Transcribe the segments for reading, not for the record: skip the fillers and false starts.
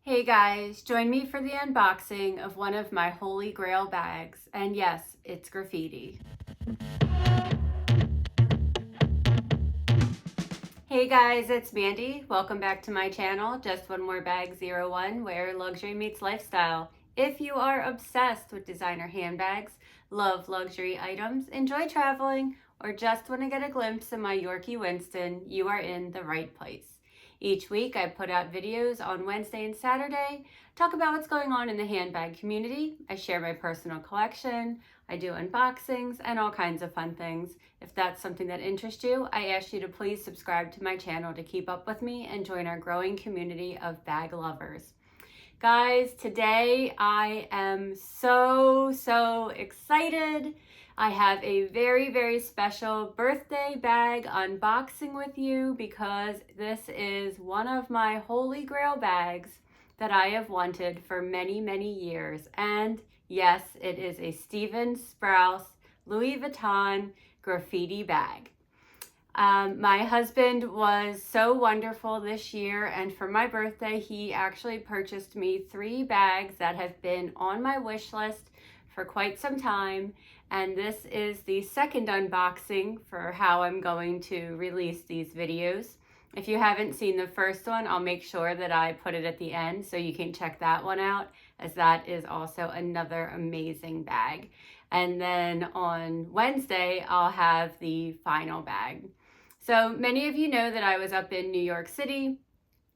Hey guys, join me for the unboxing of one of my Holy Grail bags. And yes, it's graffiti. Hey guys, it's Mandy. Welcome back to my channel, Just One More Bag 01, where luxury meets lifestyle. If you are obsessed with designer handbags, love luxury items, enjoy traveling, or just want to get a glimpse of my Yorkie Winston, you are in the right place. Each week I put out videos on Wednesday and Saturday, talk about what's going on in the handbag community. I share my personal collection, I do unboxings, and all kinds of fun things. If that's something that interests you, I ask you to please subscribe to my channel to keep up with me and join our growing community of bag lovers. Guys, today I am so excited. I have a very special birthday bag unboxing with you because this is one of my Holy Grail bags that I have wanted for many years. And yes, it is a Stephen Sprouse Louis Vuitton graffiti bag. My husband was so wonderful this year, and for my birthday he actually purchased me 3 bags that have been on my wish list for quite some time, and this is the second unboxing for how I'm going to release these videos. If you haven't seen the first one, I'll make sure that I put it at the end so you can check that one out, as that is also another amazing bag. And then on Wednesday I'll have the final bag. So many of you know that I was up in New York City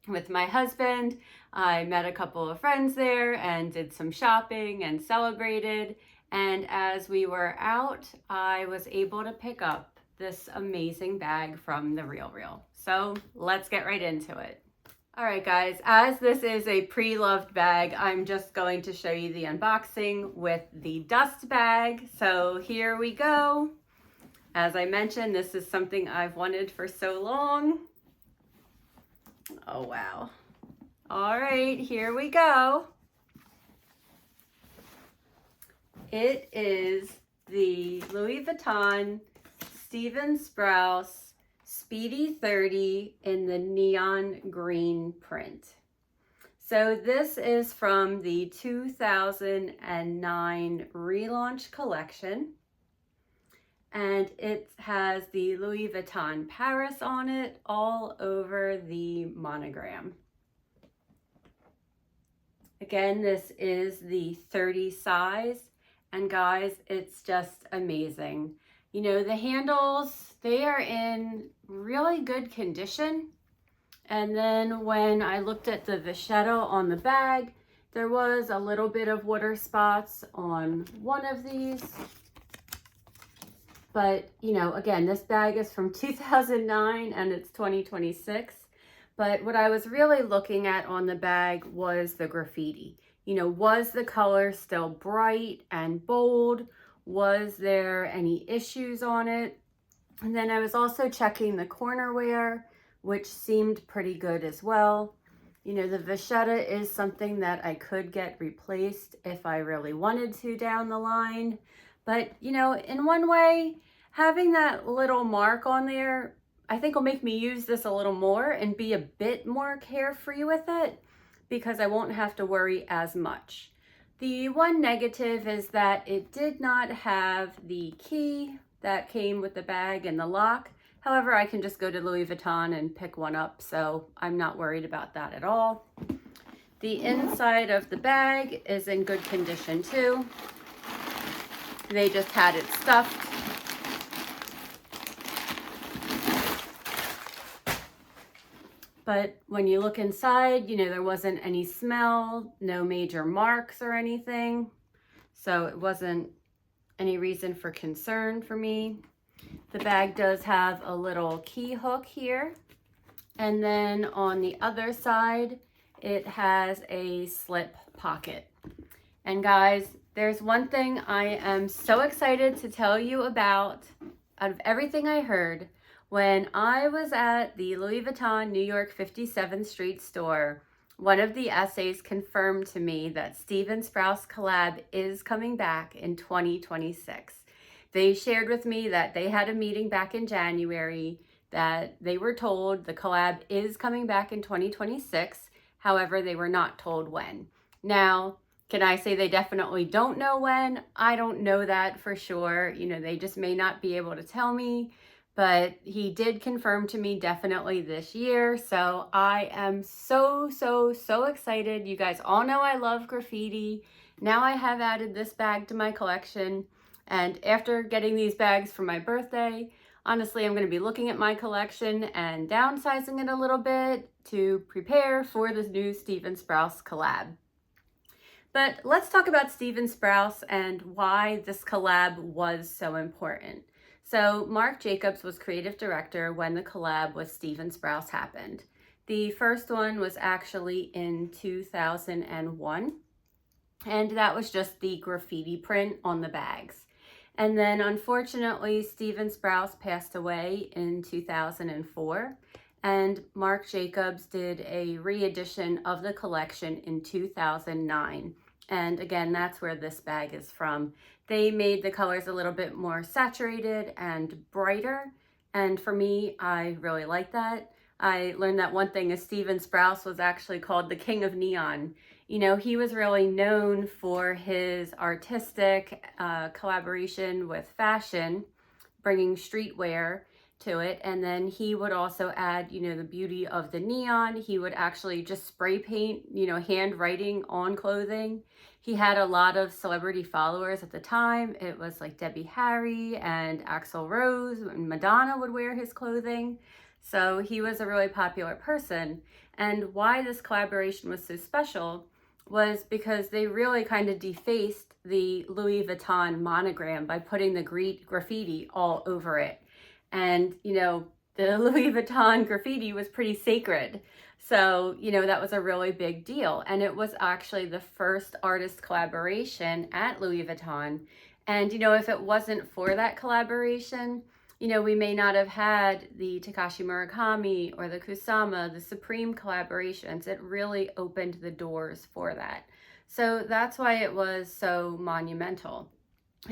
with my husband. I met a couple of friends there and did some shopping and celebrated. And as we were out, I was able to pick up this amazing bag from The RealReal. So let's get right into it. All right, guys, as this is a pre-loved bag, I'm just going to show you the unboxing with the dust bag. So here we go. As I mentioned, this is something I've wanted for so long. Oh, wow. All right, here we go. It is the Louis Vuitton Stephen Sprouse Speedy 30 in the neon green print. So this is from the 2009 relaunch collection. And it has the Louis Vuitton Paris on it all over the monogram. Again, this is the 30 size, and guys, it's just amazing. You know, the handles, they are in really good condition. And then when I looked at the vachetta on the bag, there was a little bit of water spots on one of these. But, you know, again, this bag is from 2009 and it's 2026. But what I was really looking at on the bag was the graffiti. You know, was the color still bright and bold? Was there any issues on it? And then I was also checking the corner wear, which seemed pretty good as well. You know, the vachetta is something that I could get replaced if I really wanted to down the line. But, you know, in one way, having that little mark on there, I think will make me use this a little more and be a bit more carefree with it because I won't have to worry as much. The one negative is that it did not have the key that came with the bag and the lock. However, I can just go to Louis Vuitton and pick one up, so I'm not worried about that at all. The inside of the bag is in good condition too. They just had it stuffed. But when you look inside, you know, there wasn't any smell, no major marks or anything. So it wasn't any reason for concern for me. The bag does have a little key hook here. And then on the other side, it has a slip pocket. And guys, there's one thing I am so excited to tell you about out of everything I heard. When I was at the Louis Vuitton New York 57th Street store, one of the essays confirmed to me that Stephen Sprouse collab is coming back in 2026. They shared with me that they had a meeting back in January, that they were told the collab is coming back in 2026, However, they were not told when. Now, can I say they definitely don't know when? I don't know that for sure. You know, they just may not be able to tell me, but he did confirm to me definitely this year. So I am so excited. You guys all know I love graffiti. Now I have added this bag to my collection. And after getting these bags for my birthday, honestly, I'm going to be looking at my collection and downsizing it a little bit to prepare for this new Stephen Sprouse collab. But let's talk about Stephen Sprouse and why this collab was so important. So Marc Jacobs was creative director when the collab with Stephen Sprouse happened. The first one was actually in 2001, and that was just the graffiti print on the bags. And then unfortunately, Stephen Sprouse passed away in 2004, and Marc Jacobs did a re-edition of the collection in 2009. And again, that's where this bag is from. They made the colors a little bit more saturated and brighter. And for me, I really like that. I learned that one thing is Stephen Sprouse was actually called the King of Neon. You know, he was really known for his artistic collaboration with fashion, bringing streetwear to it. And then he would also add, you know, the beauty of the neon. He would actually just spray paint, you know, handwriting on clothing. He had a lot of celebrity followers at the time. It was like Debbie Harry and Axl Rose, and Madonna would wear his clothing. So he was a really popular person. And why this collaboration was so special was because they really kind of defaced the Louis Vuitton monogram by putting the graffiti all over it. And, you know, the Louis Vuitton graffiti was pretty sacred. So, you know, that was a really big deal. And it was actually the first artist collaboration at Louis Vuitton. And, you know, if it wasn't for that collaboration, you know, we may not have had the Takashi Murakami or the Kusama, the Supreme collaborations. It really opened the doors for that. So that's why it was so monumental.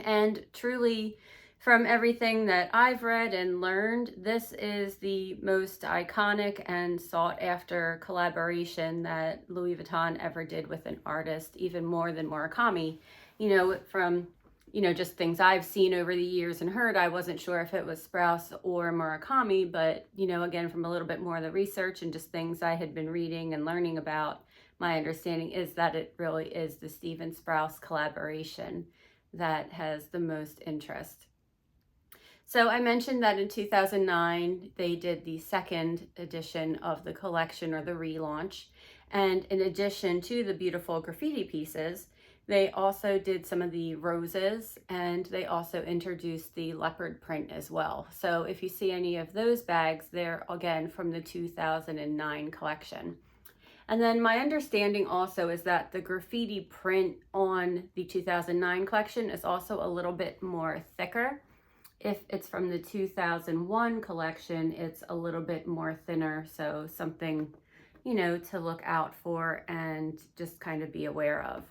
And truly, from everything that I've read and learned, this is the most iconic and sought after collaboration that Louis Vuitton ever did with an artist, even more than Murakami. You know, from, you know, just things I've seen over the years and heard, I wasn't sure if it was Sprouse or Murakami, but, you know, again, from a little bit more of the research and just things I had been reading and learning about, my understanding is that it really is the Stephen Sprouse collaboration that has the most interest. So I mentioned that in 2009, they did the second edition of the collection, or the relaunch. And in addition to the beautiful graffiti pieces, they also did some of the roses, and they also introduced the leopard print as well. So if you see any of those bags, they're again from the 2009 collection. And then my understanding also is that the graffiti print on the 2009 collection is also a little bit more thicker. If it's from the 2001 collection, it's a little bit more thinner. So something, you know, to look out for and just kind of be aware of.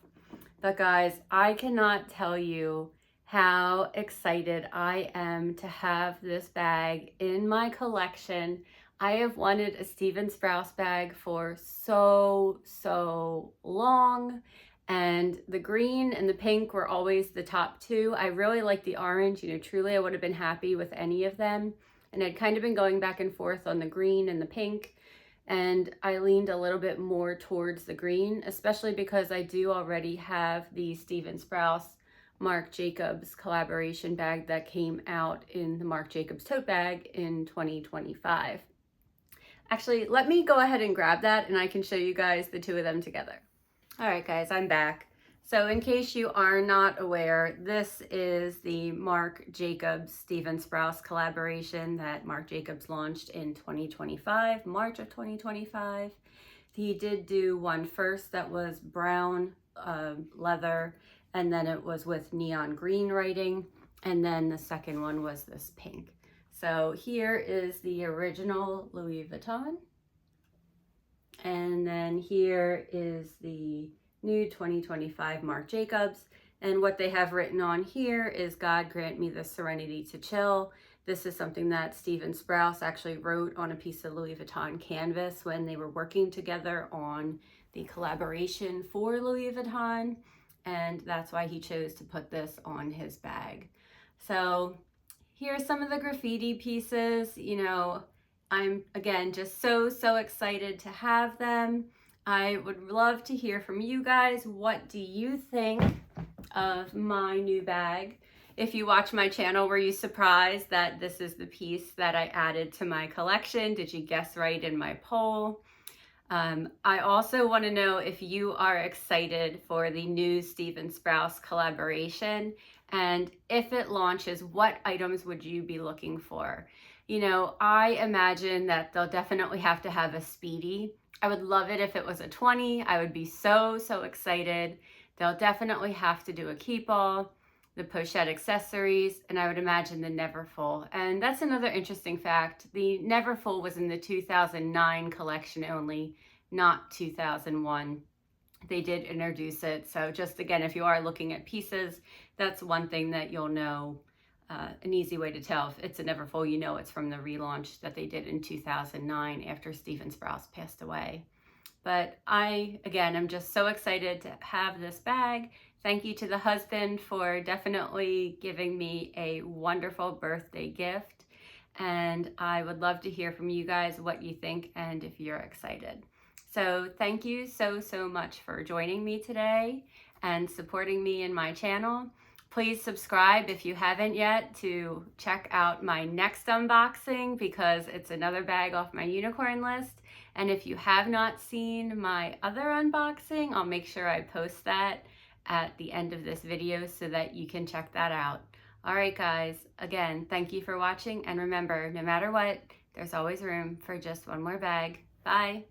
But guys, I cannot tell you how excited I am to have this bag in my collection. I have wanted a Stephen Sprouse bag for so long. And the green and the pink were always the top two. I really like the orange. You know, truly I would have been happy with any of them. And I'd kind of been going back and forth on the green and the pink. And I leaned a little bit more towards the green, especially because I do already have the Stephen Sprouse Marc Jacobs collaboration bag that came out in the Marc Jacobs tote bag in 2025. Actually, let me go ahead and grab that and I can show you guys the two of them together. All right, guys, I'm back. So in case you are not aware, this is the Marc Jacobs Stephen Sprouse collaboration that Marc Jacobs launched in 2025, March of 2025. He did do one first that was brown leather, and then it was with neon green writing, and then the second one was this pink. So here is the original Louis Vuitton. And then here is the new 2025 Marc Jacobs. And what they have written on here is, God grant me the serenity to chill. This is something that Stephen Sprouse actually wrote on a piece of Louis Vuitton canvas when they were working together on the collaboration for Louis Vuitton, and that's why he chose to put this on his bag. So here's some of the graffiti pieces. You know, I'm again just so excited to have them. I would love to hear from you guys. What do you think of my new bag? If you watch my channel, were you surprised that this is the piece that I added to my collection? Did you guess right in my poll? I also want to know if you are excited for the new Stephen Sprouse collaboration, and if it launches, what items would you be looking for? You know, I imagine that they'll definitely have to have a Speedy. I would love it if it was a 20. I would be so excited. They'll definitely have to do a keep all, the pochette accessories, and I would imagine the Never Full. And that's another interesting fact. The Never Full was in the 2009 collection only, not 2001. They did introduce it. So just again, if you are looking at pieces, that's one thing that you'll know. An easy way to tell if it's a Never Full, you know it's from the relaunch that they did in 2009 after Stephen Sprouse passed away. But again, I'm just so excited to have this bag. Thank you to the husband for definitely giving me a wonderful birthday gift. And I would love to hear from you guys what you think and if you're excited. So thank you so much for joining me today and supporting me in my channel. Please subscribe if you haven't yet to check out my next unboxing, because it's another bag off my unicorn list. And if you have not seen my other unboxing, I'll make sure I post that at the end of this video so that you can check that out. All right, guys, again, thank you for watching. And remember, no matter what, there's always room for just one more bag. Bye.